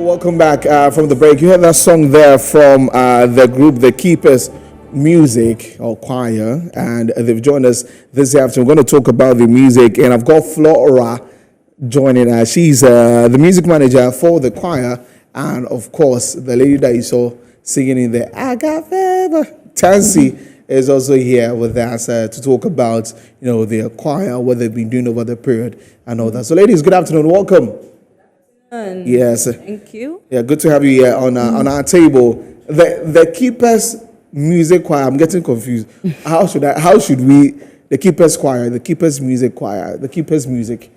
Welcome back from the break. You heard that song there from the group The Keepers Music or Choir, and they've joined us this afternoon. We're going to talk about the music, and I've got Flora joining us. She's the music manager for the choir, and of course, the lady that you saw singing in the I Got Favor, Tansy, is also here with us to talk about the choir, what they've been doing over the period, and all that. So, ladies, good afternoon. Welcome. Yes. Thank you. Yeah, good to have you here on our table. The Keepers Music Choir. I'm getting confused. How should we? The Keepers Choir, the Keepers Music Choir, the Keepers Music.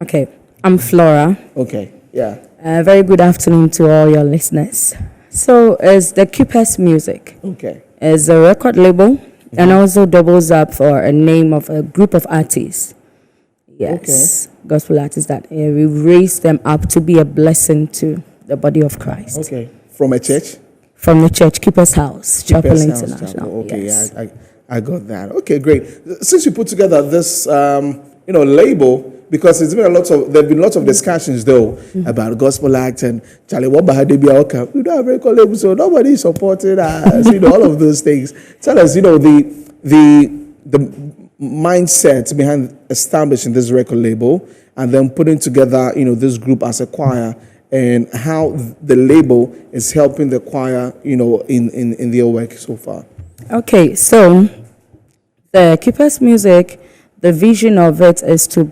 Okay, I'm Flora. Okay, yeah. Very good afternoon to all your listeners. So, it's the Keepers Music. Okay. It's a record label and also doubles up for a name of a group of artists. Yes, okay. Gospel artists that we raise them up to be a blessing to the body of Christ. Okay, from a church? From the church, Keepers House, Chapel International. Chapel. Okay, yes. Yeah, I got that. Okay, great. Since you put together this, label, because there've been lots of discussions though about gospel act and Charlie Wabahadebia. We don't have record label, so nobody supported us. All of those things. Tell us, the mindset behind establishing this record label and then putting together, this group as a choir, and how the label is helping the choir, in their work so far. Okay, so the Keepers Music, the vision of it is to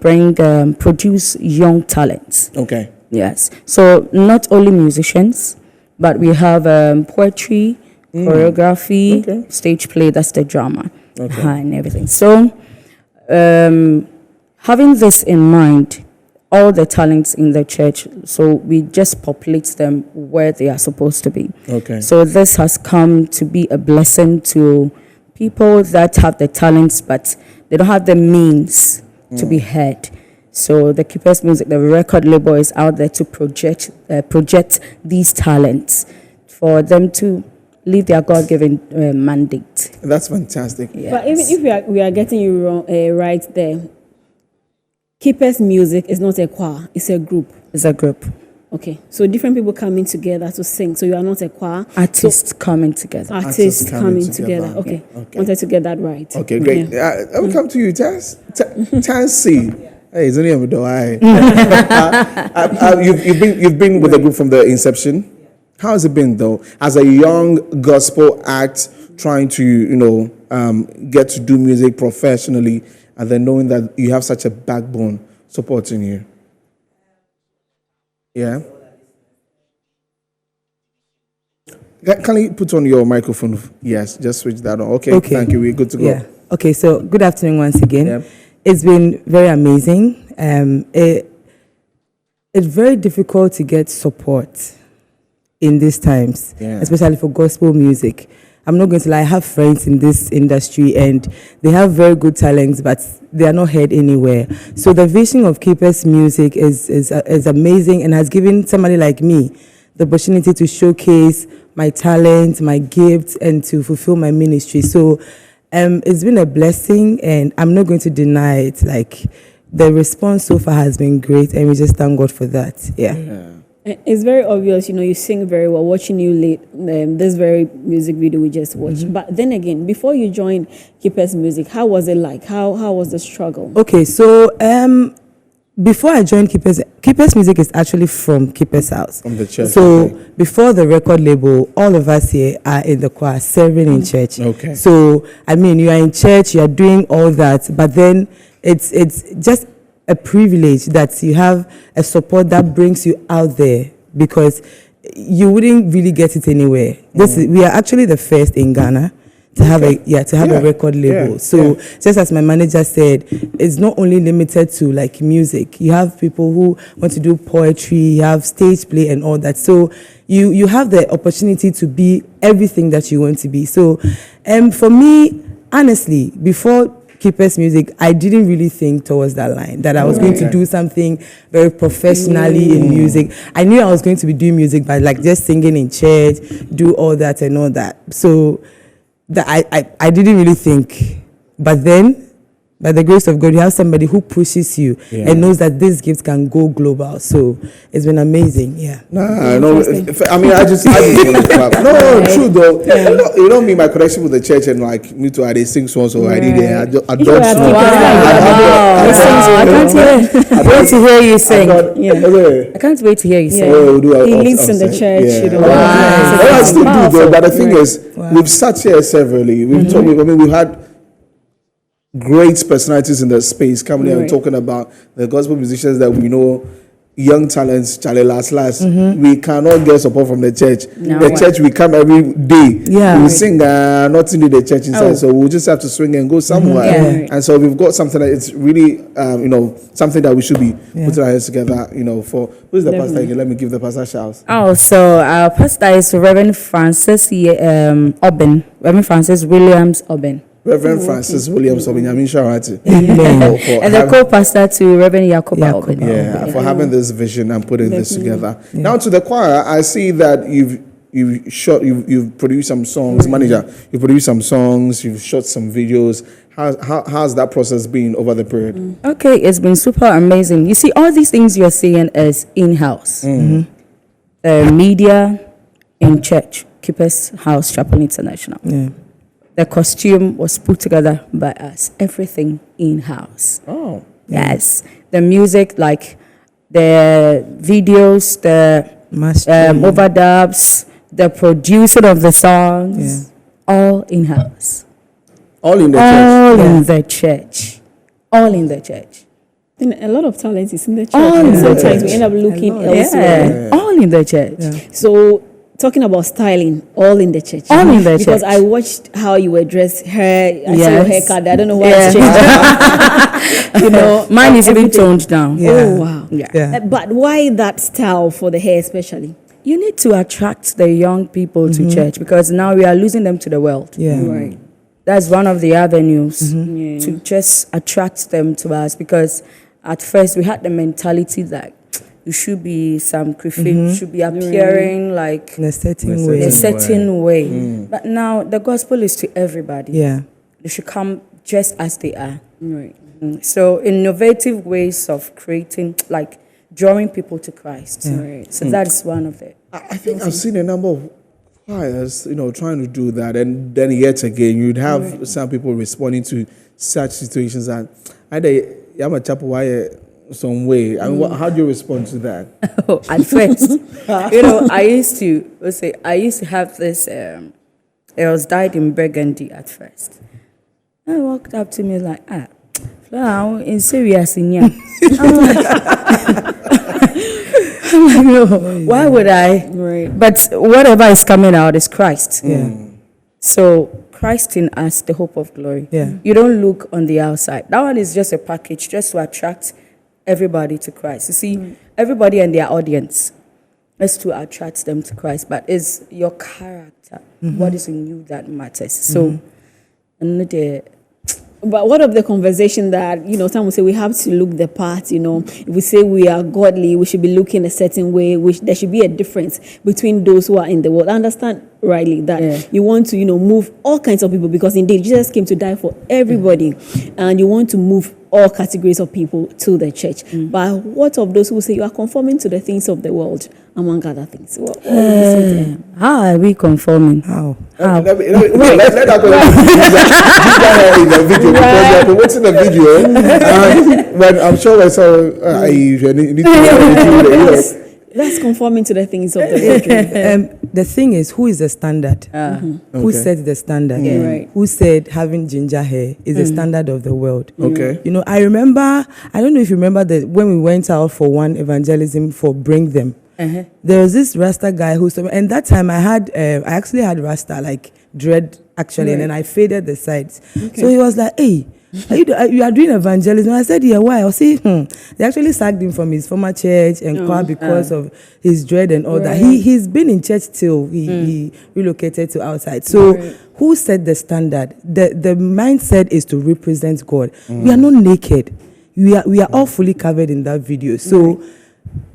produce young talents. Okay. Yes. So not only musicians, but we have poetry, choreography, stage play, that's the drama, and everything. So having this in mind, all the talents in the church, so we just populate them where they are supposed to be. Okay. So this has come to be a blessing to people that have the talents, but they don't have the means to be heard. So the Keepers Music, the record label, is out there to project these talents for them to live their God-given mandate. That's fantastic. Yes. But even if we are getting you wrong, right there, Keepers Music is not a choir; it's a group. It's a group. Okay, so different people coming together to sing. So you are not a choir. Artists coming together. Artists coming together. Okay. Wanted to get that right. Okay, great. Yeah. I will come to you, Tansy. Hey, it's only a middle eye. You've been with the group from the inception. How has it been though, as a young gospel act trying to get to do music professionally, and then knowing that you have such a backbone supporting you? Yeah. Can you put on your microphone? Yes, just switch that on. Okay. Thank you. We're good to go. Yeah. Okay, so good afternoon once again. Yeah. It's been very amazing. It's very difficult to get support in these times, especially for gospel music. I'm not going to lie, I have friends in this industry and they have very good talents, but they are not heard anywhere. So the vision of Keepers Music is amazing and has given somebody like me the opportunity to showcase my talent, my gifts, and to fulfill my ministry. So it's been a blessing, and I'm not going to deny it. Like, the response so far has been great, and we just thank God for that. Yeah. It's very obvious, you sing very well. Watching you this very music video we just watched. But then again, before you joined Keepers Music, how was it like? How was the struggle? Okay, so before I joined Keepers Music is actually from Keepers House. From the church. So before the record label, all of us here are in the choir, serving in church. Okay. So, you are in church, you are doing all that, but then it's just a privilege that you have a support that brings you out there, because you wouldn't really get it anywhere. We are actually the first in Ghana to have a record label. Just as my manager said, it's not only limited to like music. You have people who want to do poetry, you have stage play and all that. So you have the opportunity to be everything that you want to be. So for me, honestly, before Keepers Music, I didn't really think towards that line, that I was going to do something very professionally in music. I knew I was going to be doing music, but like just singing in church, do all that and all that. So I didn't really think. But then by the grace of God, you have somebody who pushes you and knows that this gift can go global. So it's been amazing. Yeah. Nah, no. I mean, I just want to clap. No, true though. You know me, my connection with the church, and like me too. I did sing songs, so I did it. I don't You have sing. to- I can't wait to hear you sing. Okay. I can't wait to hear you sing. Yeah. We'll do He I'll leads in the sing. church, Yeah. you know. Well, I still do though, but the thing Right. is, we've sat here severally. We've talked. I mean, we've had great personalities in the space coming here and Right. talking about the gospel musicians that we know, young talents, Charlie last. We cannot get support from the church. No. The church we come every day. Yeah. We sing nothing to the church inside, Oh. so we'll just have to swing and go somewhere. Yeah. And so we've got something that it's really, something that we should be putting our heads together, for. Who's the pastor again? Let me give the pastor a shout. Oh, so our pastor is Reverend Francis Oben. Reverend Francis Williams Oben. Reverend Francis Williams of Benjamin Sharati. And the co-pastor to Reverend Yakoba Yakoba. Oben. Yeah, for having this vision and putting this together. Now to the choir, I see that you've produced some songs, manager. You produced some songs, you've shot some videos. How's that process been over the period? Okay, it's been super amazing. You see, all these things you're seeing is in-house. Media in church, Keepers House Chapel International. Yeah. The costume was put together by us. Everything in-house. Oh, Yes. The music, like the videos, the Mastering. overdubs, the producing of the songs, all in-house. all in the church. All in the church. All in the church. Then a lot of talent is in the church. All and in the sometimes church. we end up looking A lot. elsewhere. Yeah. All in the church. So, talking about styling, all in the church. All in the because church. I watched how you were dressed, hair, I saw your Yes. haircut. I don't know why Yeah. it's changed. Mine is even everything. toned down. Yeah. Oh, wow. Yeah. Yeah. But why that style for the hair especially? You need to attract the young people to church because now we are losing them to the world. Yeah. Right. That's one of the avenues Yeah. to just attract them to us because at first we had the mentality that you should be some Christian, you should be appearing like In a certain In a way. a certain certain way. But now the gospel is to everybody. Yeah. They should come just as they are. Right. So innovative ways of creating, like drawing people to Christ. Right. So that's one of it. I think I've seen a number of choirs, trying to do that, and then yet again, you'd have some people responding to such situations that either I'm a chapel why some way. I mean, how do you respond to that? At first, I used to have this. It was dyed in burgundy at first. I walked up to me like, flower in serious in here. I'm like, no, why would I? Right. But whatever is coming out is Christ. Yeah. So Christ in us, the hope of glory. Yeah. You don't look on the outside. That one is just a package, just to attract everybody to Christ. You see, everybody and their audience is to attract them to Christ, but it's your character, what is in you that matters. So, and the But what of the conversation that, some will say we have to look the part, if we say we are godly, we should be looking a certain way, there should be a difference between those who are in the world. I understand rightly that you want to, move all kinds of people because indeed Jesus came to die for everybody and you want to move all categories of people to the church. But what of those who say you are conforming to the things of the world, among other things? What would you say to them? how are we conforming? How? Let that go. In the video because you're promoting the video. When I'm sure I saw, you need to. That's conforming to the things of the world. The thing is, who is the standard? Who Okay. set the standard? Right. Who said having ginger hair is the standard of the world? Okay. I remember, I don't know if you remember that when we went out for one evangelism for Bring Them, there was this Rasta guy and that time I actually had Rasta, like dread actually, and then I faded the sides. So he was like, hey, you are doing evangelism? I said, yeah, why? I see, they actually sacked him from his former church and choir because of his dread and all that. He's been in church till he relocated to outside. So who set the standard? The mindset is to represent God. We are not naked. We are all fully covered in that video. So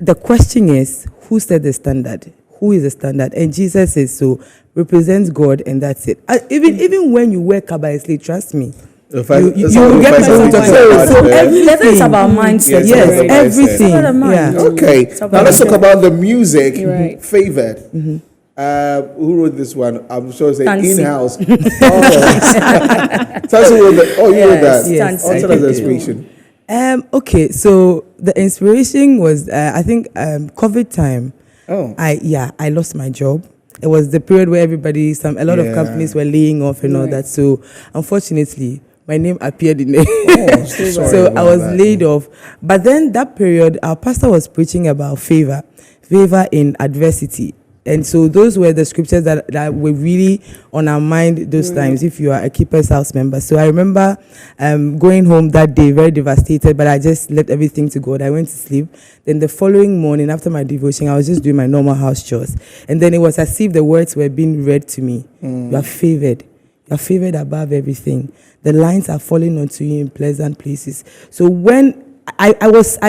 the question is, who set the standard? Who is the standard? And Jesus says so. Represents God, and that's it. Even when you wear Kabbalah, trust me, The fact- you that's you what will the get fact person that to we talk talk about. So about, It's about Yeah, mindset. it's yes, about mindset. everything. It's about mind. Yeah. Okay, about now let's talk mindset. about the music. Right. Favored. Who wrote this one? I'm sure it's Tansi. in-house. Tansi wrote that. Oh, you wrote Yes, that. yes, Oh, I tell us did. the inspiration. Okay, so the inspiration was I think COVID time. Oh. I lost my job. It was the period where a lot of Yeah. companies were laying off and all Right. that. So unfortunately, my name appeared in there. Sorry So I about was that. laid off. But then that period, our pastor was preaching about favor in adversity. And so those were the scriptures that were really on our mind those times if you are a Keeper's House member. So I remember going home that day very devastated, but I just left everything to God. I went to sleep. Then the following morning after my devotion, I was just doing my normal house chores. And then it was as if the words were being read to me. You are favored. You are favored above everything. The lines are falling onto you in pleasant places. So when I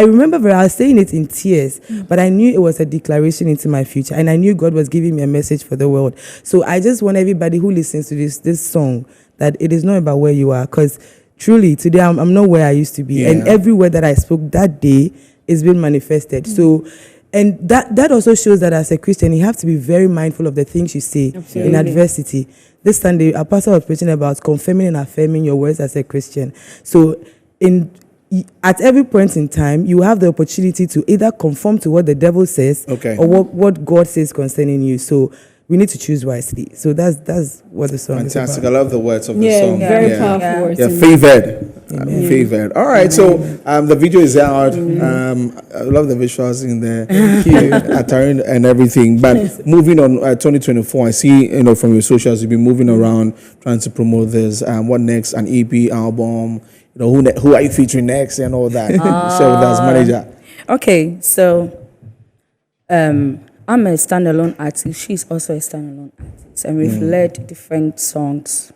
remember I was saying it in tears, but I knew it was a declaration into my future, and I knew God was giving me a message for the world. So I just want everybody who listens to this song that it is not about where you are, because truly today I'm not where I used to be, and Yeah. every word that I spoke that day is being manifested. So. And that also shows that as a Christian, you have to be very mindful of the things you say in adversity. This Sunday, our pastor was preaching about confirming and affirming your words as a Christian. So at every point in time, you have the opportunity to either conform to what the devil says or what God says concerning you. So we need to choose wisely. So that's what the song Fantastic. is I about. love the words of the Yeah, song. very Yeah. powerful words. Yeah, favored. Favored. All right, so the video is out. I love the visuals in there. Attire and everything. But moving on, 2024, I see, from your socials, you've been moving around trying to promote this. What next? An EP, album? Who are you featuring next and all that? Share with us, manager. Okay, so I'm a standalone artist. She's also a standalone artist, and we've led different songs.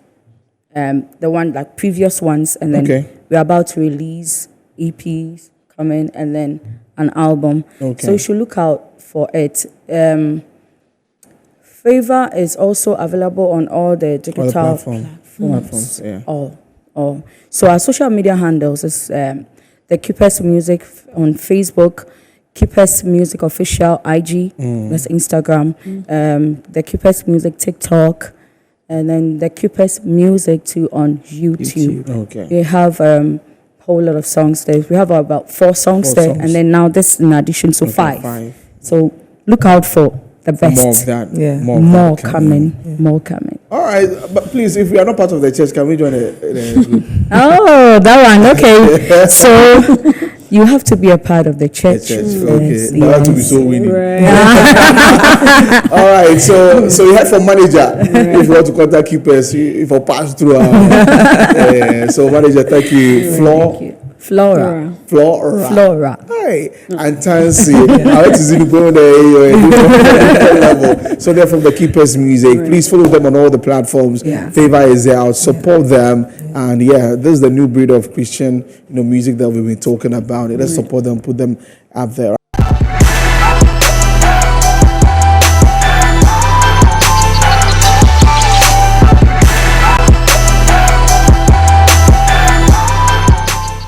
The one like previous ones, and then we're about to release EPs coming, and then an album. Okay. So you should look out for it. Favor is also available on all the digital platforms, yeah. All. So our social media handles is the Keepers Music on Facebook, Keepers Music Official IG, that's Instagram, the Keepers Music TikTok, and then the Keepers Music too on YouTube. Okay. We have whole lot of songs there. We have about 4 songs there, songs. and then now this in addition, so 5. So look out for the best. More of that. Yeah. More of that More coming. All right, but please, if we are not part of the church, can we join the group? Oh, that one. Okay. So you have to be a part of the church. Church. Yes, Okay. Now have to be yes. so winning. Right. All right, so you have for manager. If you want to contact Keepers, if you pass through. So manager, thank you. Thank you. Flora. Hi, and Tansi. I went to see the go there level. So they're from the Keepers Music. Please follow them on all the platforms. Yeah. Favor is out. Support them. And this is the new breed of Christian, music that we've been talking about. Let's support them, put them up there.